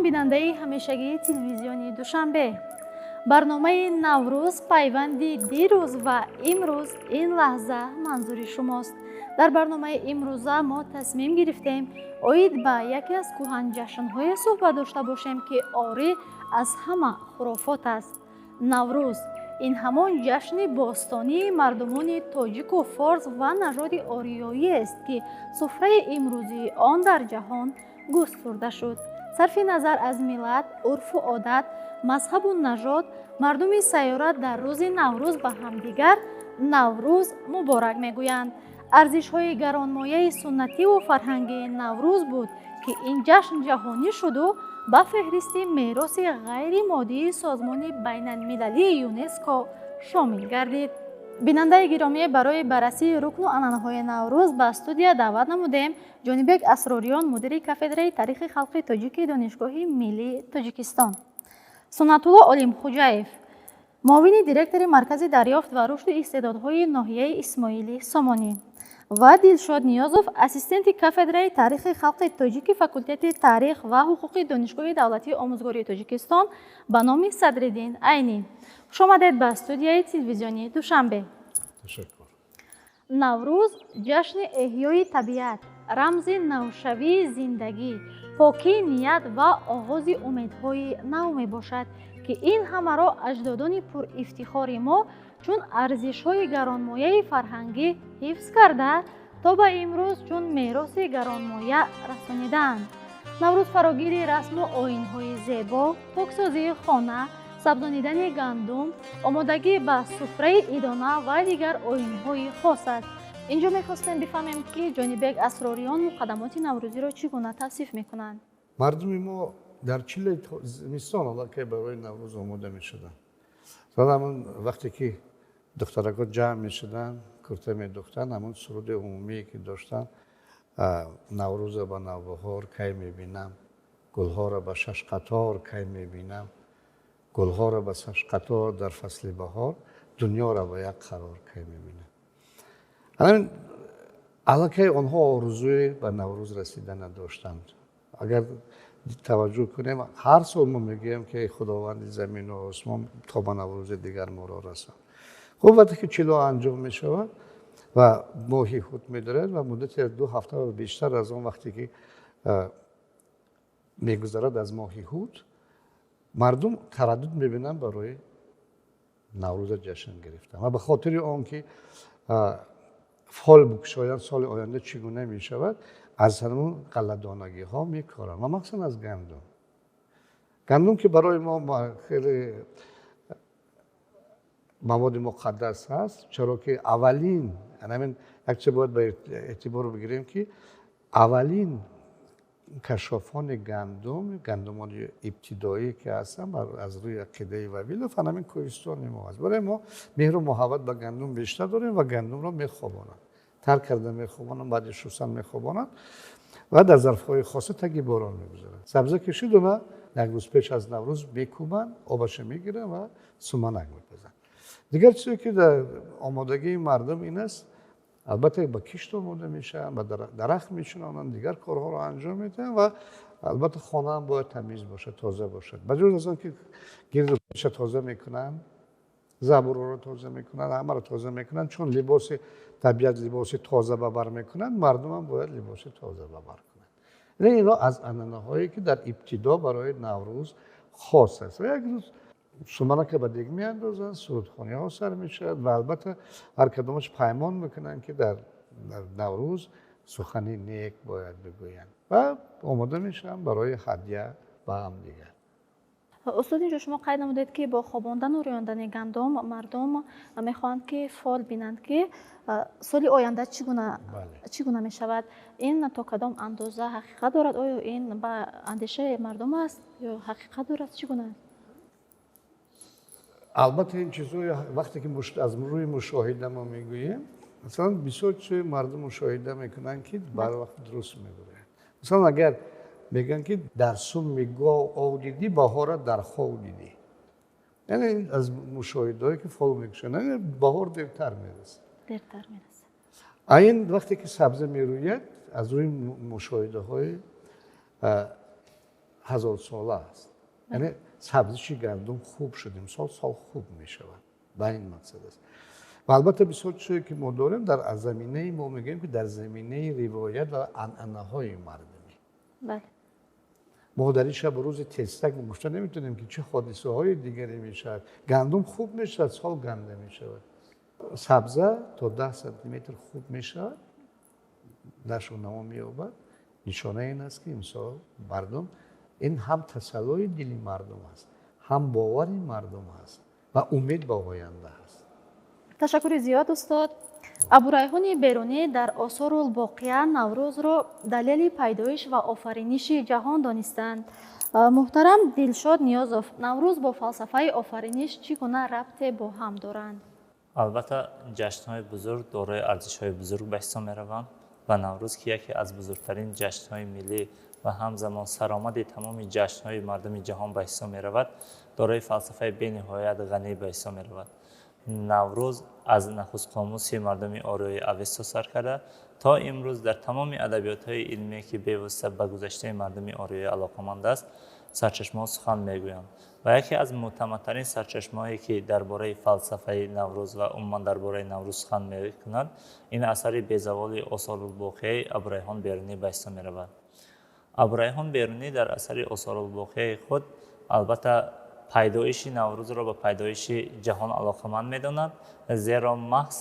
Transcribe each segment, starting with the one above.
бинандаи ҳамешагии телевизиони Душанбе. барномаи Наврӯз пайванди дирӯз ва имрӯз ин лаҳза манзури шумост. дар барномаи имрӯза мо тасмим гирифтем оид ба яке аз кӯҳанҷашнҳое суҳбат дошта бошем ки орӣ аз ҳама хурофот аст. Наврӯз ин ҷашни бостонии мардумони тоҷику форс ва нажоди ориёиест ки суфраи имрӯзии он дар ҷаҳон густурда шуд. сарфи назар аз миллат, урфу одат, мазҳабу нажод, мардуми сайёра дар рӯзи Наврӯз ба ҳамдигар Наврӯз муборак мегӯянд. арзишҳои гаронмояи суннативу фарҳангии Наврӯз буд ки ин ҷашн ҷаҳонӣ шуду ба феҳристи мероси ғайримоддии созмони байналмилалии ЮНЕСКО шомил гардид. бинандаи гиромӣ, барои баррасии рукну анъанаҳои Наврӯз ба студия даъват намудем Ҷонибек Асрориён, мудири кафедраи тарихи халқи тоҷики Донишгоҳи Миллии Тоҷикистон, Суннатулло Олимхӯҷаев, муовини директори Маркази дарёфт ва рушди истеъдодҳои ноҳияи Исмоили Сомонӣ ва Дилшод Ниёзов, ассистенти кафедраи тарихи халқи тоҷики факултети таърих ва ҳуқуқи Донишгоҳи давлатии омӯзгории Тоҷикистон ба номи Садриддин Айнӣ. хуш омадед ба студияи телевизиони Душанбе. Наврӯз ҷашни эҳёи табиат, рамзи навшавии зиндагӣ, покии ният ва оғози умедҳои нав мебошад ки ин ҳамаро аҷдодони пурифтихори мо чун арзишҳои гаронмояи фарҳангӣ ҳифз карда то ба имрӯз чун мероси гаронмоя расонидаанд. Наврӯз фарогири расму оинҳои зебо, поксозии хона, сабзонидани гандум, омодагӣ ба суфраи идона ва дигар оинҳои хос аст. инҷо мехостем бифаҳмем ки Ҷонибек Асрориён муқаддамоти наврӯзиро чӣ гуна тавсиф мекунанд? мардуми мо дар чилаи зимистон аллакай барои наврӯз омода мешуданд. ҳамон вақте ки духтарако ҷамъ мешуданд, курта медухтанд, ҳамон суруди умумие ки доштанд, наврӯза ба навбаҳор кай мебинам, гулҳоро ба шашқатор кай мебинам, гулҳоро ба шашқатор дар фасли баҳор, дунёро ба як қарор кай мебинам. ҳамин аллакай онҳо орзуи ба наврӯз расидан надоштанд. агар таваҷҷӯҳ кунем, ҳар сол мо мегӯем ки худованди замину осмон то ба наврӯзи дигар моро расон. хуб вақте ки чило анҷом мешавад ва моҳи ҳут медорад ва муддати 2 ҳафта ва бештар аз он вақте ки мегузарад аз моҳи ҳут, мардум тараддуд мебинанд барои наврӯза ҷашн гирифтан ва ба хотири он ки фол букушоянд соли оянда чӣ гуна мешавад, аз ҳамон ғалладонагиҳо мекоранд ва махсусан аз гандум. гандум ки барои мо хеле маводи муқаддас ҳаст, чаро ки аввалин, ҳамин якча бояд ба эътибор бигирем ки аввалин кашофони гандумони ибтидоӣ ки ҳастанд аз рӯи ақидаи вавилов ҳамин кӯҳистони мо аст. барои мо меҳру муҳаббат ба гандум бештар дорем ва гандумро мехобонанд, тар карда мехобонанд, баъди шусан мехобонанд ва дар зарфҳои хоса таги борон мегузоранд. сабза кишидуна як рӯз пеш аз наврӯз мекӯбанд, обаша мегиранд ва суманак мепазанд. дигар чизе ки дар омодагии мардум ин аст, албатта ба кишт омода мешаванд, ба дарахт мечунонанд, дигар корҳоро анҷом медиҳанд ва албатта хонаам бояд тамиз бошад, тоза бошад. ба ҷуз аз он ки гирду пеша тоза мекунанд, забурро тоза мекунанд, ҳамаро тоза мекунанд, чун либоси табиат либоси тоза ба бар мекунанд, мардум ҳам бояд либоси тоза ба бар кунанд. ино аз анъанаҳое ки дар ибтидо барои наврӯз хос аст. ва як рӯз суманака ба дег меандозанд, сурудхониҳо сар мешавад ва албатта ҳар кадомаш паймон мекунанд ки дар наврӯз сухани нек бояд бигӯянд ва омода мешаванд барои ҳадя ба ҳамдигар. устод, инҷо шумо қайд намудед ки бо хобондану рӯёндани гандум мардум мехоҳанд ки фол бинанд ки соли оянда чӣ гуна мешавад. ин то кадом андоза ҳақиқат дорад? оё ин ба андешаи мардум аст ё ҳақиқат дорад? чӣ гуна аст? албатта ин чизҳои вақте ки аз рӯи мушоҳида мо мегӯем, масалан бисёр чизҳои мардум мушоҳида мекунанд ки барвақт дуруст мегӯянд. масалан агар мегӯянд ки дар сумми гов ов дидӣ, баҳора дар хов дидӣ. яъне аз мушоҳидаҳое ки фол мекушонанд, баҳор дертар мерасад. ин вақте ки сабза мерӯяд, аз рӯи мушоҳидаҳои ҳазорсола аст. яъне сабзиши гандум хуб шуд, имсол сол хуб мешавад. ба ин мақсад аст. ва албатта бисёр чизе ки мо дорем дар заминаи мо мегӯем ки дар заминаи ривоят ва анъанаҳои мардумӣ. бале. мо дар ин шабу рӯзи тестак гушта наметонем ки чӣ ҳодисаҳои дигаре мешавад. гандум хуб мешавад, сол ганда мешавад. сабза то 10 сантиметр хуб мешавад, нашу намо меёбад. нишона ин аст ки имсол мардум ин ҳам тасаллуи дили мардум аст, ҳам бовари мардум аст ва умед ба оянда аст. ташаккури зиёд устод. абурайҳони берунӣ дар осорулбоқия наврӯзро далели пайдоиш ва офариниши ҷаҳон донистанд. муҳтарам Дилшод Ниёзов, наврӯз бо фалсафаи офариниш чӣ гуна рабте бо ҳам доранд? албатта ҷашнҳои бузург дорои арзишҳои бузург ба ҳисоб мераванд ва наврӯз ки яке аз бузургтарин ҷашнҳои миллӣ ва ҳамзамон саромади тамоми ҷашнҳои мардуми ҷаҳон ба ҳисоб меравад, дорои фалсафаи бениҳоят ғанӣ ба ҳисоб меравад. наврӯз аз нахуст қомуси мардуми орои авесто сар карда то имрӯз дар тамоми адабиётҳои илмие ки бевосита ба гузаштаи мардуми орои алоқаманд аст, сарчашмаҳо сухан мегӯянд. ва яке аз мӯътамадтарин сарчашмаҳое ки дар бораи фалсафаи наврӯз ва умуман дар бораи наврӯз сухан мекунад, ин асари безаволи осорулбоқияи Абурайҳон Берунӣ ба ҳисоб меравад. Абурайҳон Берунӣ дар асари осорулбоқияи худ албатта пайдоиши наврӯзро ба пайдоиши ҷаҳон алоқаманд медонад, зеро маҳз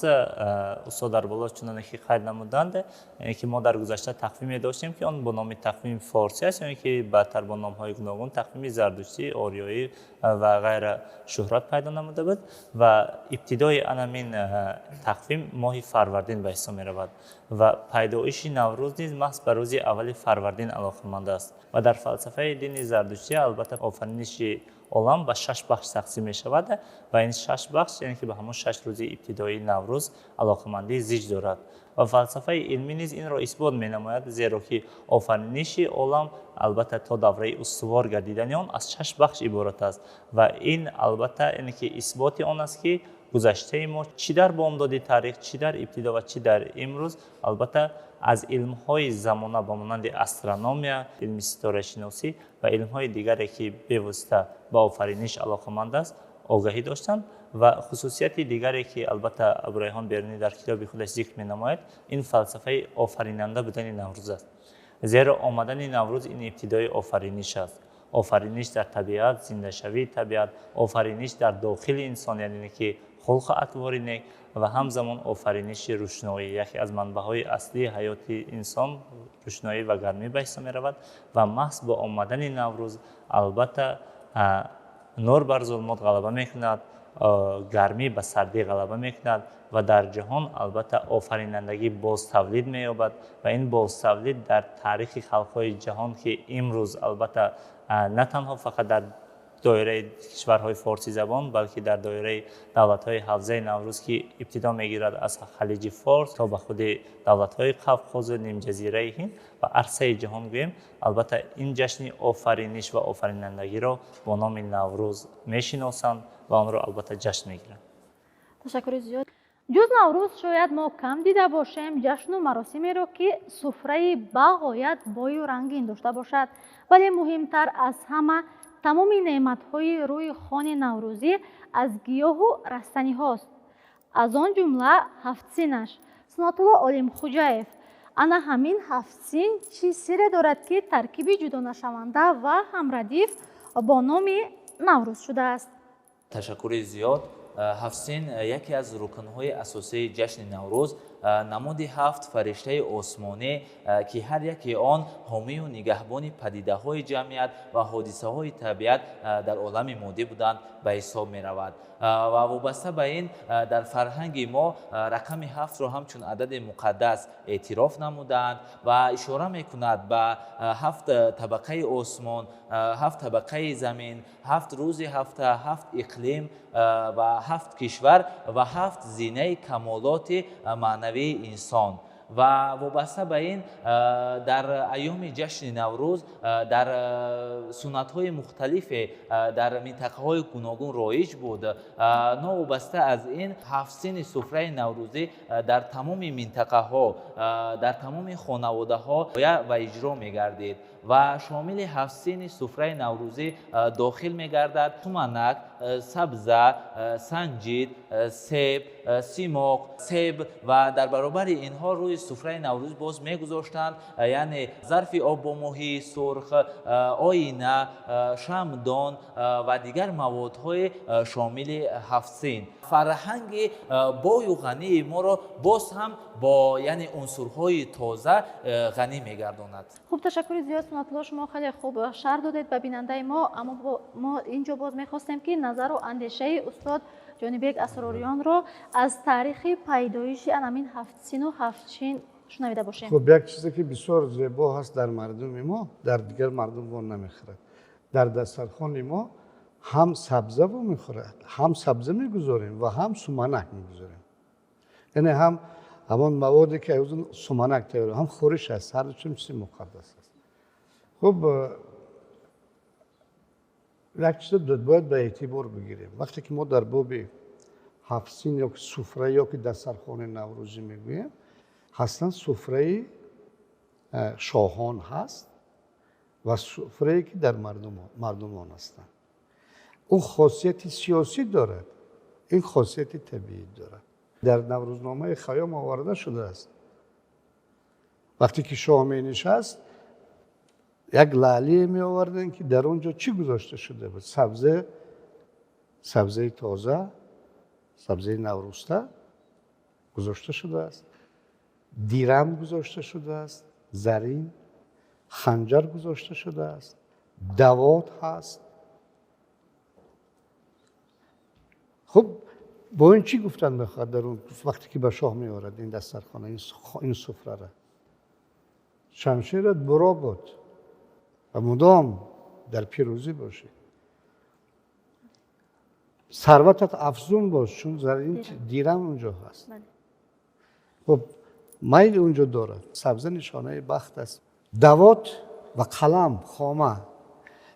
устод Арболот чуноне ки қайд намуданд ки мо дар гузашта тақвиме доштем ки он бо номи тақвими форсӣ аст, ё ин ки баъдтар бо номҳои гуногун тақвими зардуштӣ, ориёӣ ва ғайра шӯҳрат пайдо намуда буд ва ибтидои анамин тақвим моҳи фарвардин ба ҳисоб меравад ва пайдоиши наврӯз низ маҳз ба рӯзи аввали фарвардин алоқаманд аст ва дар фалсафаи дини зардуштӣ албатта офариниши олам ба 6 бахш тақсим мешавад ва ин 6 бахш яъне ки ба ҳамон 6 рӯзи ибтидои наврӯз алоқамандии зич дорад ва фалсафаи илмӣ низ инро исбот менамояд, зеро ки офариниши олам албатта то давраи устувор гардидани он аз 6 бахш иборат аст ва ин албатта яъне ки исботи он аст ки гузаштаи мо чӣ дар бомдоди таърих, чӣ дар ибтидо ва чӣ дар имрӯз албатта аз илмҳои замона ба монанди астрономия, илми ситорашиносӣ ва илмҳои дигаре ки бевосита ба офариниш алоқаманд аст огаҳӣ доштанд ва хусусияти дигаре ки албатта Абурайҳон Берунӣ дар китоби худаш зикр менамояд, ин фалсафаи офаринанда будани наврӯз аст. зеро омадани наврӯз ин ибтидои офариниш аст. офариниш дар табиат, зиндашавии табиат, офариниш дар дохили инсон, яъне ки хулқу атвори нек ва ҳамзамон офариниши рӯшноӣ, яке аз манбаъҳои аслии ҳаёти инсон, рӯшноӣ ва гармӣ ба ҳисоб меравад ва маҳз бо омадани наврӯз албатта нур бар зулмот ғалаба мекунад, гармӣ ба сардӣ ғалаба мекунад ва дар ҷаҳон албатта офаринандагӣ бозтавлид меёбад ва ин бозтавлид дар таърихи халқҳои ҷаҳон ки имрӯз албатта на танҳо фақат дар доираи кишварҳои форсизабон, балки дар доираи давлатҳои ҳавзаи наврӯз ки ибтидо мегирад аз халиҷи Форс то ба худи давлатҳои Қавқозу нимҷазираи Ҳинд ва арсаи ҷаҳон гӯем, албатта ин ҷашни офариниш ва офаринандагиро бо номи наврӯз мешиносанд ва онро албатта ҷашн мегиранд. ташаккури зиёд. ҷуз наврӯз шояд мо кам дида бошем ҷашну маросимеро ки суфраи бағоят бою рангин дошта бошад, вале муҳимтар аз ҳама тамоми неъматҳои рӯи хони наврӯзӣ аз гиёҳу растаниҳост. аз он ҷумла ҳафтсинаш. Сунатулло Олимхоҷаев, ана ҳамин ҳафтсин чӣ сирре дорад ки таркиби ҷудонашаванда ва ҳамрадиф бо номи наврӯз шудааст? ташаккури зиёд. ҳафтсин яке аз рукнҳои асосии ҷашни наврӯз, намуди ҳафт фариштаи осмонӣ ки ҳар яки он ҳомию нигаҳбони падидаҳои ҷамъият ва ҳодисаҳои табиат дар олами модӣ буданд ба ҳисоб меравад ва вобаста ба ин дар фарҳанги мо рақами ҳафтро ҳамчун адади муқаддас эътироф намуданд ва ишора мекунад ба ҳафт табақаи осмон, ҳафт табақаи замин, ҳафт рӯзи ҳафта, ҳафт иқлим ва ҳафт кишвар ва ҳафт зинаи камолоти маънавии инсон و وابسته به این در ایام جشن نوروز در سنت‌های مختلف در منطقه‌های گوناگون رایج بود. نوابسته از این 7 سین سفره نوروزی در تمام منطقه‌ها در تمام خانواده‌ها و اجرا می‌گردید و شامل 7 سین سفره نوروزی داخل می‌گردد: سومنک، سبزه، سنجید، سیب، سیمرغ، سیب و در برابر اینها روی سفره نوروز باز می‌گذاشتند، یعنی ظرف آب با ماهی سرخ، آینه، شمعدان و دیگر موادهای شامل 7 سین. فرهنگ بای و غنی ما را باز هم با یعنی عنصرهای تازه غنی می‌گرداند. خوب، تشکر زیاد سنت شما خیلی خوب شرح دادید به بیننده ما. اما ما اینجا باز می‌خواستیم که نظر و اندیشه استاد جانبیک اسراریان رو از تاریخ پیدایش همین 7 سین و 7 چین شنویده باشیم. خب یک چیزی که بسیار زیبا هست در مردم ما در دیگر مردم وان نمیخورد. در دسترخوان ما هم سبزه و میخورد، هم سبزه میگذاریم و هم سومنک میگذاریم. یعنی هم همان موادی که از سومنک تیاره هم خورش هست، هر دو چیز مقدس است. خب یک چیز باید به اعتبار بگیریم. وقتی که ما در باب 7 سین یا سفره یا که دسترخوان نوروزی میگوییم، اصلا سفره شاهان هست و سفره که در مردمان هستند. اون خاصیت سیاسی دارد، این خاصیت طبیعی دارد. در نوروزنامه خیام آورده شده است. وقتی که شاه می نشست، یک لعلی می آوردن که در اونجا چی گذاشته شده بود؟ سبزه تازه، سبزه نوروسته گذاشته شده است. دیرم گذاشته شده است، زرین، خنجر گذاشته شده است، دوات هست. خب با این چی گفتن بخواد در اون وقتی که به شاه می آورد این دسترخوان این سفره را؟ شمشیرت برا بود و مدام در پیروزی باشی. ثروتت افزون باش، چون زرین دیرم اونجا هست. خب میل اونجا دارد. سبزه نشانه بخت است. دوات و قلم، خامه،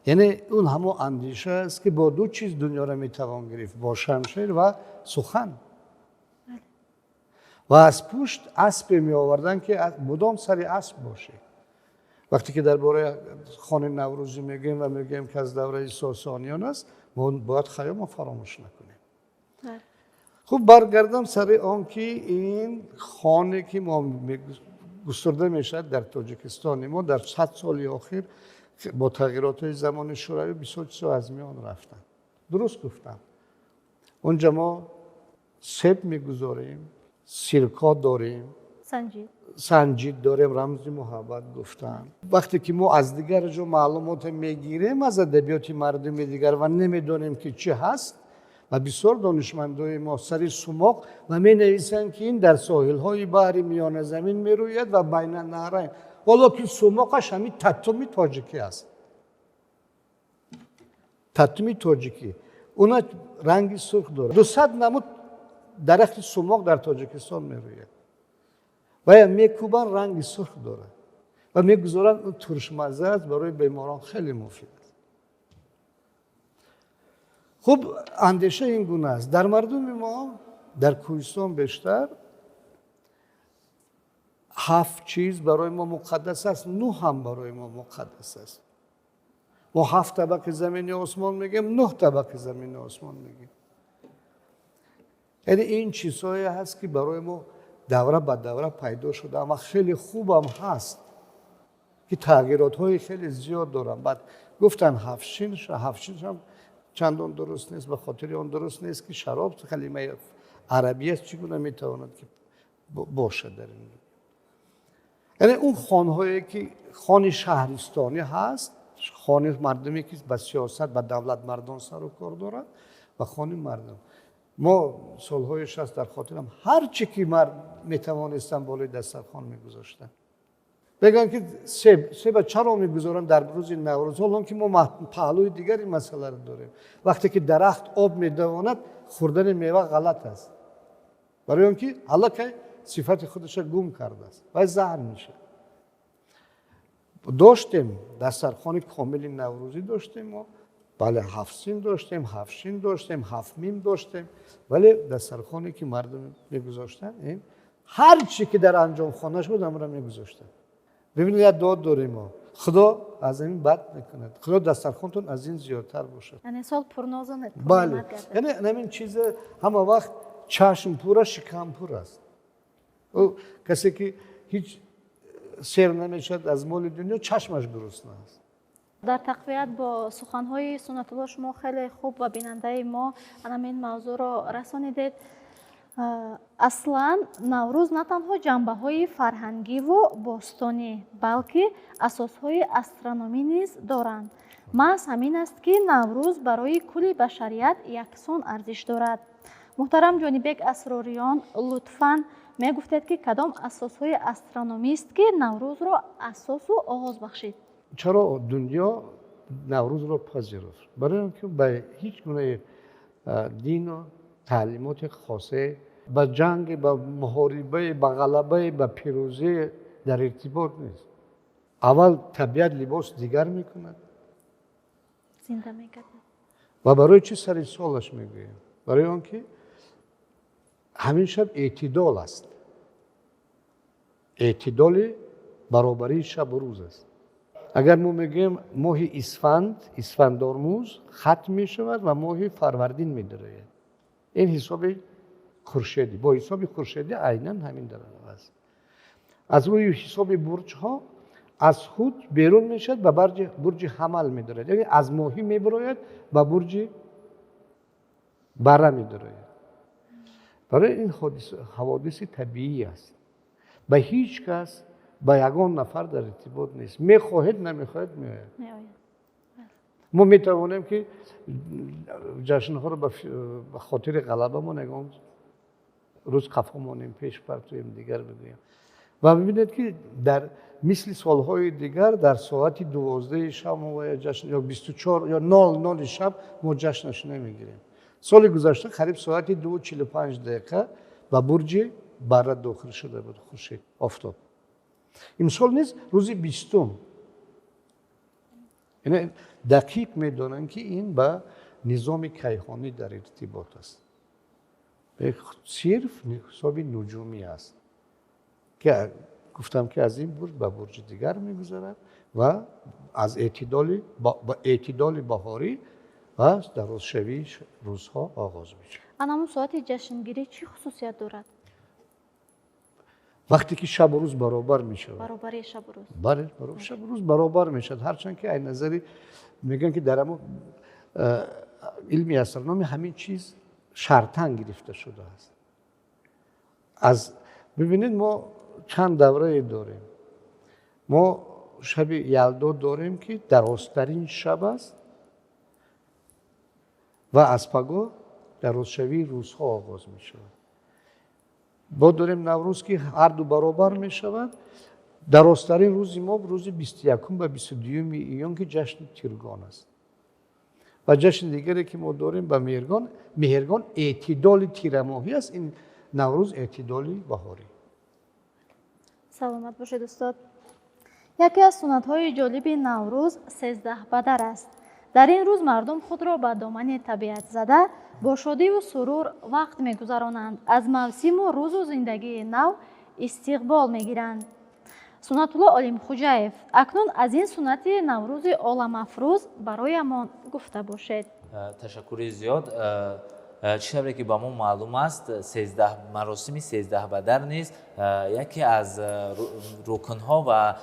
یعنی اون همون اندیشه است که با دو چیز دنیا را میتوان گرفت، با شمشیر و سخن. و از پشت اسب می آوردن که مدام سر اسب باشه. وقتی که درباره خانه نوروزی میگیم و میگیم که از دوره ساسانیان است، ما باید خیام فراموش نکنیم. خب برگردم سر آن که این خانه که ما گسترده میشه در تاجیکستان ما در 100 سال اخیر با تغییرات زمان شوروی بسیار چیزا از میان رفتن. درست گفتم. اونجا ما سیب میگذاریم، سیرکا داریم، سنجید داریم، رمز محبت گفتن. وقتی که ما از دیگر جو معلومات میگیریم از ادبیات مردمی دیگر و نمیدونیم که چی هست و بسیار دانشمندای ما سر سوماق و می نویسن که این در ساحل های بحر میانه زمین می روید و بین النهرین، والا که سوماقش همین تتومی تاجیکی است. تتومی تاجیکی اونا رنگی سرخ داره. 200 نمود درخت سوماق در تاجیکستان می روید و میکوبن رنگی سرخ داره و میگذارن اون ترش مزه است، برای بیماران خیلی مفید است. خب اندیشه این گونه است. در مردم ما در کوهستان بیشتر 7 چیز برای ما مقدس است، 9 هم برای ما مقدس است. ما 7 طبقه زمین و آسمان میگیم، 9 طبقه زمین و آسمان میگیم. یعنی این چیزهایی هست که برای ما دوره به دوره پیدا شده اما خیلی خوب هم هست که تغییرات های خیلی زیاد دارن. بعد گفتن 7 سین هم چندان درست نیست، به خاطر اون درست نیست که شراب کلمه عربی است، چگونه میتواند که باشه در این. یعنی اون خانهایی که خانه شهرستانی هست، خانه مردمی که به سیاست و دولت مردان سر و کار دارند و خانه مردم. ما سالهای 60 در خاطرم هر چی که میتوانستن بالای دسترخوان میگذاشتن. بگن که سیب چرا میگذارن در روز نوروز، حالا که ما پهلوی دیگری مسئله رو داریم. وقتی که درخت آب میدواند خوردن میوه غلط است. برای اون که حالا که صفت خودش را گم کرده است و زهر میشه. داشتیم دسترخوان کامل نوروزی داشتیم و بله 7 سین داشتیم، 7 شین داشتیم، 7 میم داشتیم، ولی دسترخوانی که مردم میگذاشتن این هر چی که در انجام خانهش بود همون را میگذاشتن. ببینید یک دعا داریم ما، خدا از این بد نکند، خدا دسترخوانتون از این زیادتر باشد. یعنی سال پرناز و بله، یعنی همین چیز همه وقت چشم پور شکم پور است. او کسی که هیچ سیر نمیشد از مال دنیا چشمش گرسنه است. در تقویت با سخنهای سنت الله شما خیلی خوب و بیننده ما همین موضوع را رسانیدید. اصلا نوروز نه تنها جنبه های فرهنگی و باستانی بلکه اساس های استرونومی نیز دارند. محض همین است که نوروز برای کل بشریت یکسان ارزش دارد. محترم جانبک اسراریان، لطفاً می گفتید که کدام اساس های استرونومی است که نوروز را اساس و آغاز بخشید؟ چرا دنیا نوروز را پذیرفت؟ برای اینکه به هیچ گونه دین و تعلیمات خاصه به جنگ، به محاربه، به غلبه، به پیروزی در ارتباط نیست. اول طبیعت لباس دیگر میکند، زنده میکند. و برای چی سر سالش میگویم؟ برای آنکه همین شب اعتدال است. اعتدال برابری شب و روز است. اگر ما میگیم ماه اسفند آرموز ختم می شود و ماه فروردین می درآید، این حساب خورشیدی، با حساب خورشیدی عیناً همین در است. از روی حساب برج ها از خود بیرون می شود و برج حمل می درآید، یعنی از ماهی می براید و برج بره می درآید. برای این حوادث طبیعی است. به هیچ کس با یگان نفر در ارتباط نیست. میخواهید نمیخواهید میآید. ما میتوانیم که جشنها رو به خاطر غلبه ما نگام روز قفامونیم پیش پرتویم دیگر بگویم و ببینید که در مثل سالهای دیگر در ساعت 12 شب ما یا جشن یا 24 یا 00 شب ما جشنش نمیگیریم. سال گذشته قریب ساعت 2:45 و برج بره داخل شده بود خورشید آفتاب. امسال نیز روز 20. یعنی دقیق میدانند که این با نظام کیهانی در ارتباط است. صرف حساب نجومی است که گفتم که از این برج به برج دیگر میگذرد و از اعتدال بهاری و درست شوی روزها آغاز میشه. همون ساعت جشنگیری چی خصوصیت دارد؟ وقتی که شب و روز برابر می شود. برابری شب و روز. بله، شب و روز برابر می شود. هرچند که این نظری میگن که در همون علم استرونومی همین چیز شرطاً گرفته شده است. ببینید ما چند دوره داریم. ما شب یلدا داریم که درازترین شب است و از پگاه درازشوی روزها آغاز می شود. با داریم نوروز که هر دو برابر می شود. درازترین روز ما روز 21 و 22 ایون که جشن تیرگان است و جشن دیگری که ما داریم به مهرگان اعتدال تیرماهی است. این نوروز اعتدالی بهاری. سلامت باشید استاد. یکی از سنت‌های جالب نوروز 13 بدر است. در این روز مردم خود را به دامن طبیعت زده با شادی و سرور وقت می‌گذرانند، از موسم و روز و زندگی نو استقبال می‌گیرند. سنت الله عالمخوجاев، اکنون از این سنت نوروز عالم افروز برایمان گفته باشید. تشکر زیاد. چیزی که با ما معلوم است مراسم 13 بدر نیز یکی از رکن‌ها و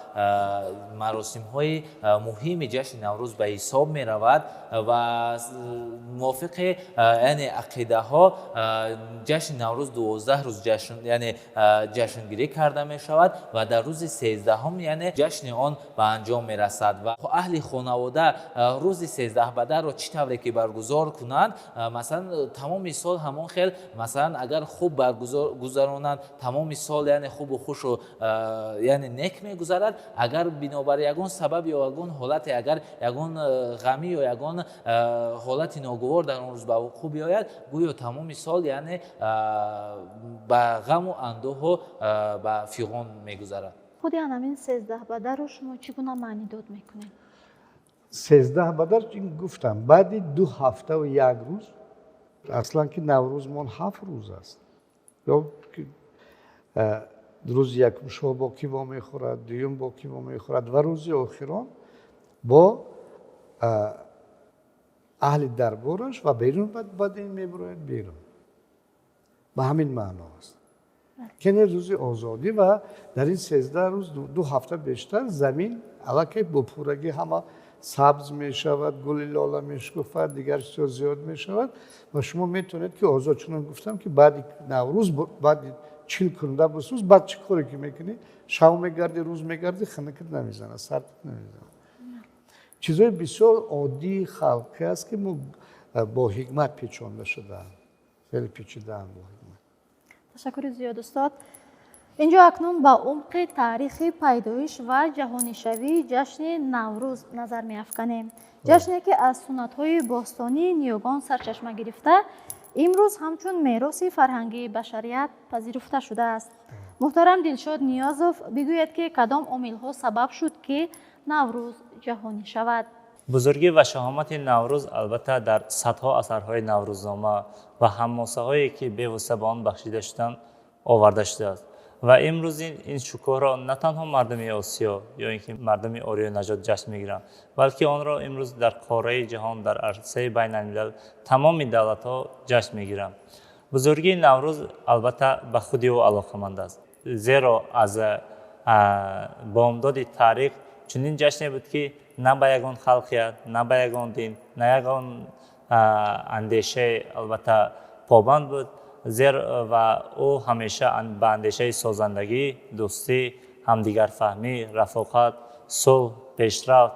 مراسم‌های مهم جشن نوروز به حساب می رود و موافق یعنی عقیده ها جشن نوروز 12 روز جشنگیری کرده می شود و در روز 13 هم یعنی جشن آن به انجام می رسد و اهل خانواده روز 13 بدر را چطوری که برگزار کنند، مثلا тамоми сол ҳамон хел масалан агар хуб баргузаронанд тамоми сол яъне хубу хушу яъне нек мегузарад агар бинобар ягон сабаб ё ягон ҳолате агар ягон ғамӣ ё ягон ҳолати ногувор дар он рӯз ба вуқӯъ биёяд гӯё тамоми сол яъне ба ғаму андӯҳу ба фиғон мегузарад. худи анамин 13 бадару шумо чӣ гуна маънӣ дод мекунед? 13 бадар гуфтам баъди 2 ҳафтаву 1 рӯз аслан ки наврӯзмон 7 рӯз аст ё рӯзи якум шоҳ бо кӣ вомехӯрад дуюм бо кӣ вомехӯрад ва рӯзи охирон бо аҳли дарбораш ва берун бад ин мебарояд берун ба ҳамин маъно аст кене рӯзи озодӣ ва дар ин 13 рӯз 2 ҳафта бештар замин аллакай бо пуррагӣ ҳама сабз мешавад гули лола мешкуфад дигар чизо зиёд мешавад ва шумо метавонед ки озод чунон гуфтам ки баъди наврӯз баъди 40 кунда рӯз баъд чӣ коре ки мекунӣ шав мегарди рӯз мегарди ханакат намезанад сартат намезанад чизои бисёр оддии халқӣ аст ки мо бо ҳикмат печонда шудаанд хеле печидаанд бо ҳикмат. ташаккури зиёд устод. инҷо акнун ба умқи таърихи пайдоиш ва ҷаҳонишавии ҷашни наврӯз назар меафканем. ҷашне ки аз суннатҳои бостонии ниёгон сарчашма гирифта имрӯз ҳамчун мероси фарҳангии башарият пазируфта шудааст. муҳтарам Дилшод Ниёзов бигӯяд ки кадом омилҳо сабаб шуд ки наврӯз ҷаҳонӣ шавад? бузургӣ ва шаҳомати наврӯз албатта дар садҳо асарҳои наврӯзнома ва ҳамосаҳое ки бевосита ба он бахшида шуданд оварда шудааст ва имрӯз ин шукӯҳро на танҳо мардуми Осиё ё ин ки мардуми Орию наҷот ҷашн мегиранд, балки онро имрӯз дар қораи ҷаҳон дар арсаи байналмилал тамоми давлатҳо ҷашн мегиранд. бузургии наврӯз албатта ба худи ӯ алоқаманд аст, зеро аз бомдоди таърих чунин ҷашне буд ки на ба ягон халқият, на ба ягон дин, на ягон андешаи албатта побанд буд, ва ӯ ҳамеша ба андешаи созандагӣ, дӯстӣ, ҳамдигарфаҳмӣ, рафоқат, сулҳ, пешрафт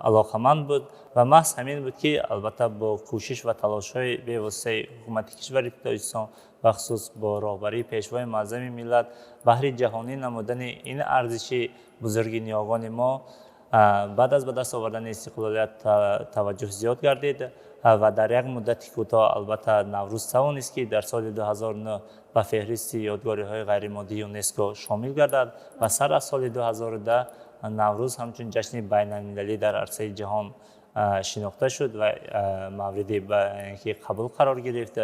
алоқаманд буд ва маҳз ҳамин буд ки албатта бо кӯшиш ва талошҳои бевоситаи ҳукумати кишвари Тоҷикистон бахусус бо роҳбарии пешвои муаззами миллат баҳри ҷаҳонӣ намудани ин арзиши бузурги ниёгони мо баъд аз ба даст овардани истиқлолият таваҷҷӯҳ зиёд гардид ва дар як муддати кӯтоҳ албатта наврӯз тавонист ки дар соли 2009 ба феҳристи ёдгориҳои ғайримоддии ЮНЕСКО шомил гардад ва сар аз соли 2010 наврӯз ҳамчун ҷашни байналмилалӣ дар арсаи ҷаҳон шинохта шуд ва мавриди ки қабул қарор гирифт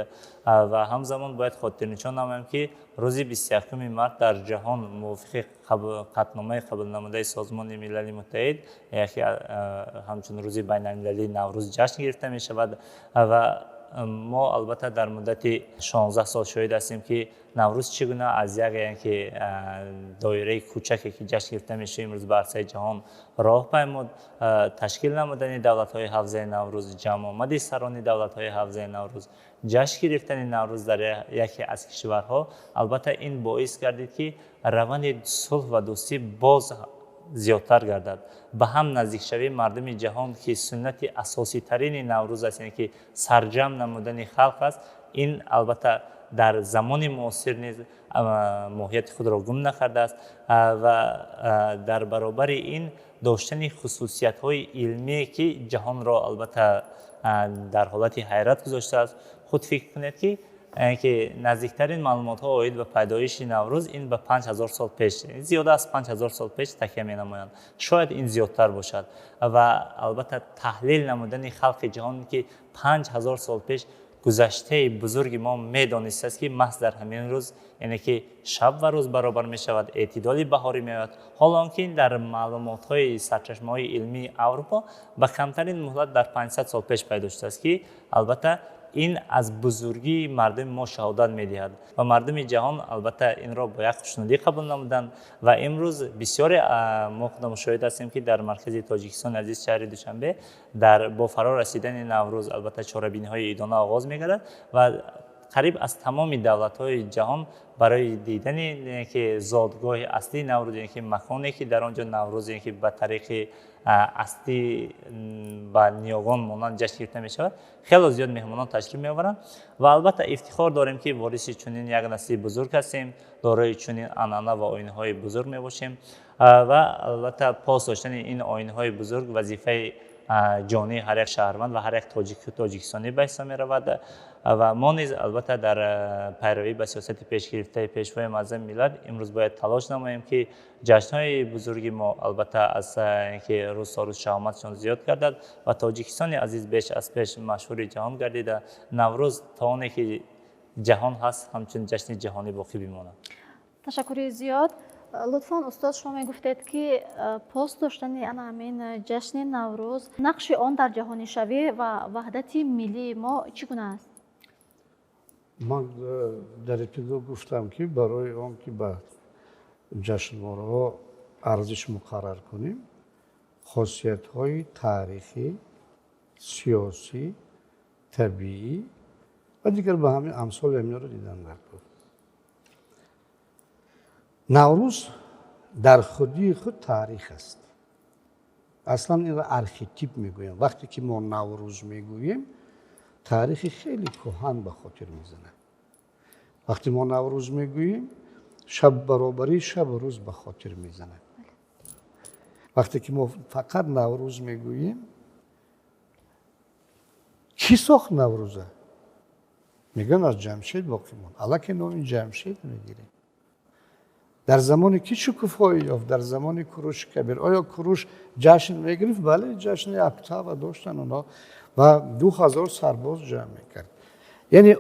ва ҳамзамон бояд хотирнишон намоям ки рӯзи 21 март дар ҷаҳон мувофиқи қатномаи қабулнамудаи Созмони Милали Муттаҳид яке ҳамчун рӯзи байналмилалии Наврӯз ҷашн гирифта мешавад ва мо албатта дар муддати 16 сол шоҳид ҳастем ки наврӯз чӣ гуна аз яке доираи кӯчаке ки ҷашн гирифта мешавад имрӯз ба арсаи ҷаҳон роҳ паймуд. Ташкил намудани давлатҳои ҳафзаи Наврӯз, ҷамъомади сарони давлатҳои ҳафзаи Наврӯз, ҷашн гирифтани Наврӯз дар яке аз кишварҳо албатта ин боис гардид ки раванди сулҳ ва дӯстӣ боз зиёдтар гардад, ба ҳам наздикшавии мардуми ҷаҳон ки суннати асоситарини Наврӯз аст, яъне ки сарҷамъ намудани халқ аст. Ин албатта дар замони муосир низ моҳияти худро гум накардааст ва дар баробари ин доштани хусусиятҳои илмие ки ҷаҳонро албатта дар ҳолати ҳайрат гузоштааст. худ фикр кунед ки наздиктарин маълумотҳо оид ба пайдоиши Наврӯз ин ба 5000 сол пеш, зиёда аз 5000 сол пеш такя менамоянд, шояд ин зиёдтар бошад ва албатта таҳлил намудани халқи ҷаҳон ки 5000 сол пеш гузаштаи бузурги мо медонистааст ки маҳз дар ҳамин рӯз, яъне ки шаб ва рӯз баробар мешавад, эътидоли баҳорӣ меояд, ҳоло он ки дар маълумотҳои сарчашмаҳои илмии Аврупо ба камтарин муҳлат дар 500 сол пеш пайдо шудааст ки албатта ин аз бузургии мардуми мо шаҳодат медиҳад ва мардуми ҷаҳон албатта инро бо як хушнудӣ қабул намуданд ва имрӯз бисёре мо худам мушоҳид ҳастем ки дар маркази Тоҷикистони азиз шаҳри Душанбе бо фаро расидани Наврӯз албатта чорабиниҳои идона оғоз мегардад ва қариб аз тамоми давлатҳои ҷаҳон барои дидани ки зодгоҳи аслии наврӯз, ки маконе ки дар он ҷо наврӯз ки ба тариқи аслӣ ба ниёгон монанд ҷашн гирифта мешавад, хело зиёд меҳмонон ташриф меоваранд ва албатта ифтихор дорем ки вориси чунин як насли бузург ҳастем, дорои чунин анъана ва оинҳои бузург мебошем ва албатта пос доштани ин оинҳои бузург вазифаи ҷонии ҳар як шаҳрванд ва ҳар як тоҷикистонӣ ба ҳисоб меравад ва мо низ албатта дар пайравӣ ба сиёсати пешгирифтаи пешвои муаззами миллат имрӯз бояд талош намоем ки ҷашнҳои бузурги мо албатта аз ки рӯзсорӯз шаҳоматшон зиёд гардад ва тоҷикистони азиз беш аз пеш машҳури ҷаҳон гардида наврӯз та оне ки ҷаҳон ҳаст ҳамчун ҷашни ҷаҳонӣ боқӣ бимонад. ташаккури зиёд. лутфан устод шумо мегуфтед ки пос доштани ҳамин ҷашни наврӯз нақши он дар ҷаҳонишавӣ ва ваҳдати миллии мо чӣ гуна аст? ман дар ибтидо гуфтам ки барои он ки ба ҷашнвораҳо арзиш муқаррар кунем, хосиятҳои таърихӣ, сиёсӣ, табиӣ ва дигар ба ҳамин амсоли ҳаминро дидан даркор. наврӯз дар худи худ таърих аст. аслан инро архетип мегӯям. вақте ки мо наврӯз мегӯем, таърихи хеле кӯҳан ба хотир мезанад. вақте мо наврӯз мегӯем, шаб баробарии шабу рӯз ба хотир мезанад. вақте ки мо фақат наврӯз мегӯем, чӣ сохт наврӯза? мегӯям аз ҷамшед боқӣ монд. аллакай номи ҷамшед мегирем. дар замони ки шукуфоӣ ёфт? дар замони кӯрӯши кабир. оё кӯрӯш ҷашн мегирифт? бале, ҷашни октава доштанд онҳо ва 2000 сарбоз ҷамъ мекард. яъне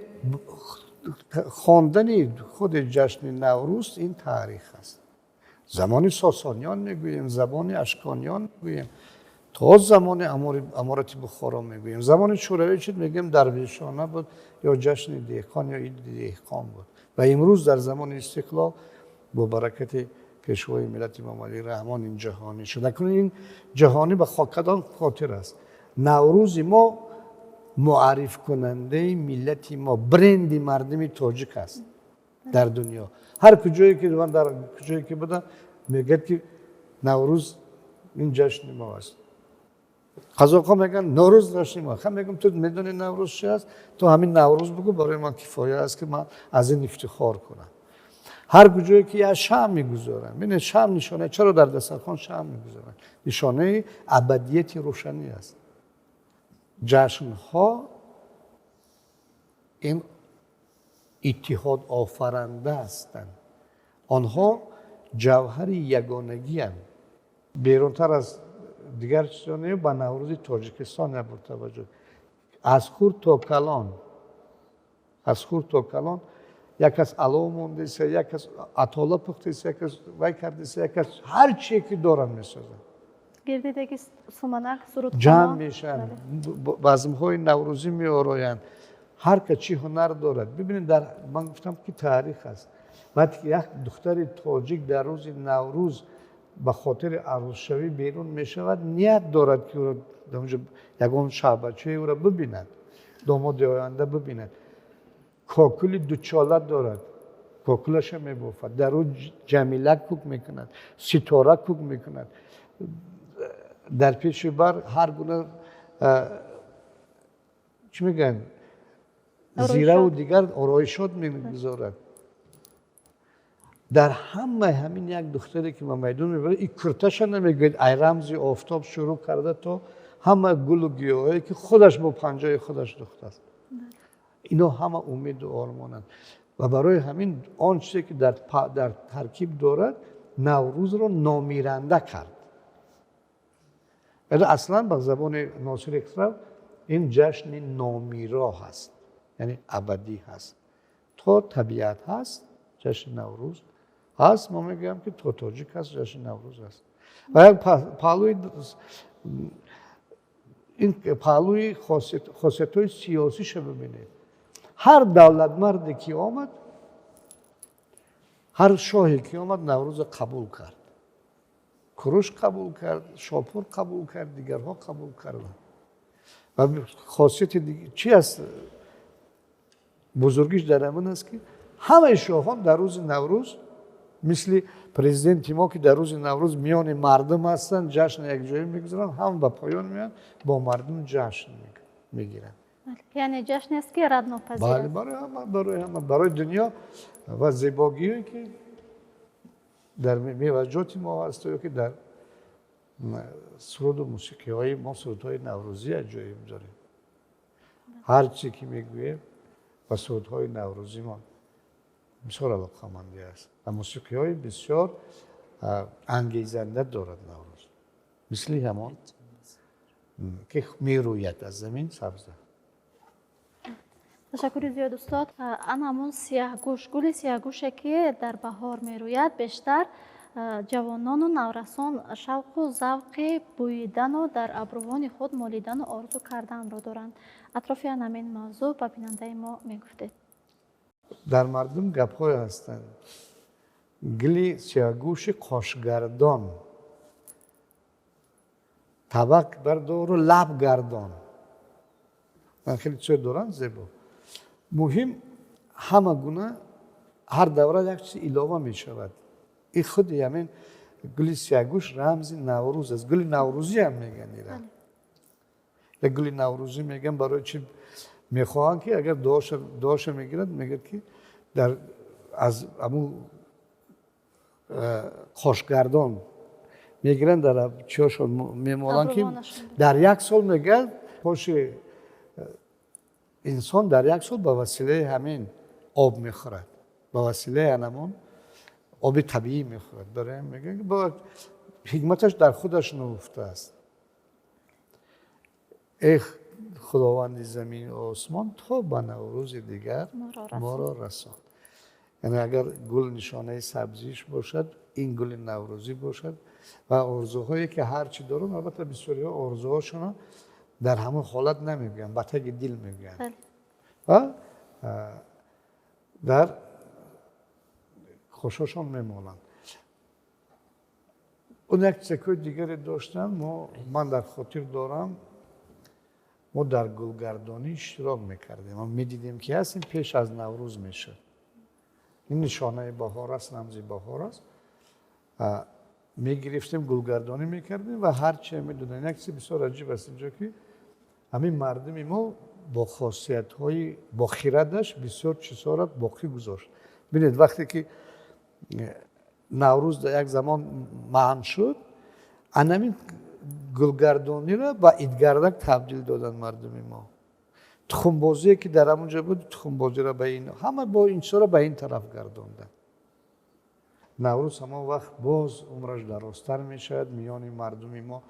хондани худи ҷашни наврӯз ин таърих аст. замони сосониён мегӯем, замони ашкониён мегӯем, то замони аморати бухоро мегӯем. замони шӯравӣ чӣ мегӯем? дарвешона буд ё ҷашни деҳқон ё иди деҳқон буд. ва имрӯз дар замони истиқлол бо баракати пешвои миллати имомалӣ раҳмон ин ҷаҳонӣ шуд. акнун ин ҷаҳонӣ ба кадом хотир аст? наврӯзи мо муаррифкунандаи миллати мо, бренди мардими тоҷик аст дар дунё. ҳар куҷое ки ман дар куҷое ки будам мегӯяд ки наврӯз ин ҷашни мо аст. қазоқҳо мегӯянд норӯз ҷашни мо. ха мегӯям ту медони наврӯз чӣ аст? ту ҳамин наврӯз бигӯ, барои ман кифоя аст ки ман аз ин ифтихор кунам. ҳар куҷое ки я шам мегузоранд. бинед шам нишонаи чаро дар дастархон шам мегузоранд? нишонаи абадияти рӯшанӣ аст. ҷашнҳо ин иттиҳодофаранда ҳастанд. онҳо ҷавҳари ягонагианд. берунтар аз дигар чизо не ба наврӯзи тоҷикистон ябур таваҷҷӯҳ. аз хур то калон, аз хур то калон як кас алов мондеса, як кас атола пухтеса, як кас вай кардеса, як кас ҳар чие ки доранд месозанд. гирдидеги суманак сурудхона ҷамъ мешаванд, базмҳои наврӯзӣ меороянд. ҳар кас чӣ ҳунар дорад. бибинед, ман гуфтам ки таърих аст. вақте ки як духтари тоҷик дар рӯзи наврӯз ба хотири арӯзшавӣ берун мешавад, ният дорад ки ягон шаҳбачаи ӯро бибинад, домоди оянда бибинад. кокули дучола дорад, кокулаша мебофад, дар ӯ ҷамила кӯк мекунад, ситора кӯк мекунад. дар пеши бар ҳар гуна чӣ мегӯянд, зираву дигар ороишот мегузорад. дар ҳамаи ҳамин як духтаре ки ма майдон мебарад, ин курташа намегӯяд ай рамзи офтоб шурӯъ карда то ҳама гулу гиёҳое ки худаш бо панҷаи худаш духтааст. ино ҳама умеду ормонанд. ва барои ҳамин он чизе ки дар таркиб дорад, наврӯзро номиранда кард. вале аслан ба забони носири хисрав ин ҷашни номиро ҳаст, яъне абадӣ ҳаст. то табиат ҳаст, ҷашни наврӯз ҳаст. мо мегӯям ки то тоҷик ҳаст, ҷашни наврӯз ҳаст. ва як паҳлӯи хосиятҳои сиёсиша бибинед. ҳар давлатмарде ки омад, ҳар шоҳе ки омад, наврӯза қабул кард. кӯрӯш қабул кард, шопур қабул кард, дигарҳо қабул карданд. ва хосияти чӣ аст بزرگیش در همین است که همه شاهان در روز نوروز مثل پرزیدنت ما که در روز نوروز میان مردم هستن جشن یک جایی میگذارن هم به پایان میان با مردم جشن میگیرن. یعنی جشن است که رد ناپذیر است. برای همه برای دنیا و زیبایی که در میوجات ما هست و که در سرود و موسیقی های ما سرودهای نوروزی جایی داریم. هر چی که میگوییم و سرودهای نوروزی ما بسیار علاقه‌مندی است و موسیقی های بسیار انگیزنده دارد نوروز، مثل همان که میروید از زمین سبزه. تشکر زیاد استاد. همون سیاهگوش، گل سیاهگوشه که در بهار میروید بیشتر جوانان و نورسان شوق و ذوق بوییدن و در ابروان خود مالیدن و آرزو کردن را دارند. اطراف همین موضوع به بیننده ما میگفتید. در مردم گپ‌های هستند. گل سیاهگوش قاشگردان، طبق بردار و لب گردان. من خیلی چیز دارن زیبا. مهم همه گونه هر دوره یک چیز علاوه می شود. این خود همین گل سیاهگوش رمز نوروز است. گل نوروزی هم میگن ایران. یک گل نوروزی میگن برای چی میخواهند که اگر دعاش میگیرد میگه که در از امو خوشگردان میگیرن در چیاشون میمالن که در یک سال میگه خوش انسان در یک سال به وسیله همین آب میخورد، به وسیله همون آب طبیعی میخورد. برای میگه که با حکمتش در خودش نهفته است. ای خداوند زمین و آسمان تا به نوروز دیگر ما را رسان. یعنی اگر گل نشانه سبزیش باشد، این گل نوروزی باشد و آرزوهایی که هرچی دارن، البته بسیاری ها آرزوهاشون در همون حالت نمیگن، به تگ دل میگن و در خوشاشون میمونن. اون یک چکوی دیگری داشتن، من در خاطر دارم ما در گلگردانی اشتراک میکردیم. ما میدیدیم که هستیم پیش از نوروز میشه. این نشانه بهار است، رمز بهار است. میگرفتیم گلگردانی میکردیم و هر چی میدونن. یک چیز بسیار عجیب است اینجا که همین مردم ما با خاصیت های با خیردش بسیار چیزها را باقی گذاشت. ببینید وقتی که نوروز در یک زمان مهم شد، همین گلگردانی را با ایدگردک تبدیل دادن مردم ما. تخمبازی که در همونجا بود، تخمبازی را به این همه با این چیزا را به این طرف گرداندن. نوروز همون وقت باز عمرش درازتر میشد، میان مردم ما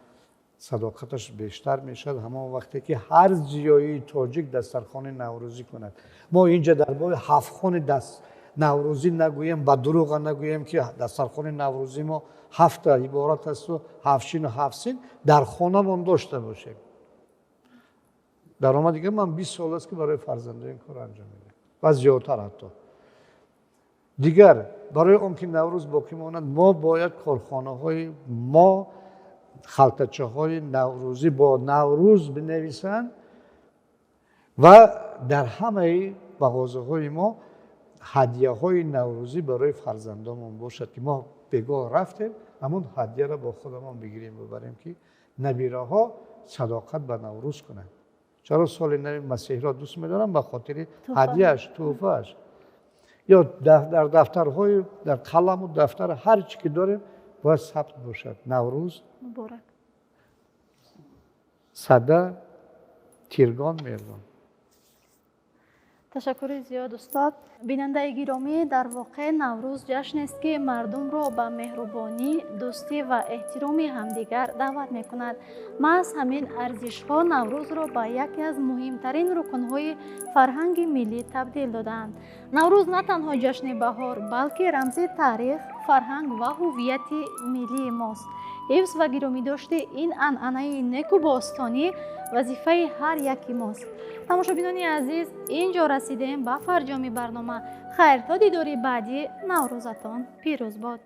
صداقتش بیشتر میشد. همون وقتی که هر جایی تاجیک دسترخوان نوروزی کند. ما اینجا در باب هفت‌خوان دست نوروزی نگوییم، با دروغ نگوییم که دسترخوان نوروزی ما 7 عبارت است و 7 شین و 7 سین در خانه‌مون داشته باشیم. در آمد دیگه من 20 سال است که برای فرزنده این کار انجام میدم و زیادتر حتی. دیگر برای اون که نوروز باقی ماند، ما باید کارخانه‌های ما خلطچه‌های نوروزی با نوروز بنویسند و در همه مغازه‌های ما هدیه‌های نوروزی برای فرزندامون باشد که ما بگاه رفتیم همون هدیه را با خودمون بگیریم ببریم که نبیره‌ها صداقت به نوروز کنند. چرا سال نو مسیحی را دوست می‌دارم؟ به خاطر هدیه‌اش، تحفه‌اش. یا در دفترهای در قلم و دفتر هر چی که داریم باید ثبت باشد. نوروز مبارک. صده تیرگان میرگان. تشکر زیاد استاد. بیننده گرامی، در واقع نوروز جشن است که مردم را به مهربانی، دوستی و احترام همدیگر دعوت می کند. محض همین ارزش ها نوروز را به یکی از مهمترین رکن های فرهنگ ملی تبدیل دادند. نوروز نه تنها جشن بهار بلکه رمز تاریخ، فرهنگ و هویت ملی ماست. حفظ و گرامی داشته این عنعنه نیکو باستانی وظیفه هر یکی ماست. تماشابینان عزیز، اینجا رسیدیم به فرجام برنامه. خیر تا دیداری بعدی. نوروزتان پیروز باد.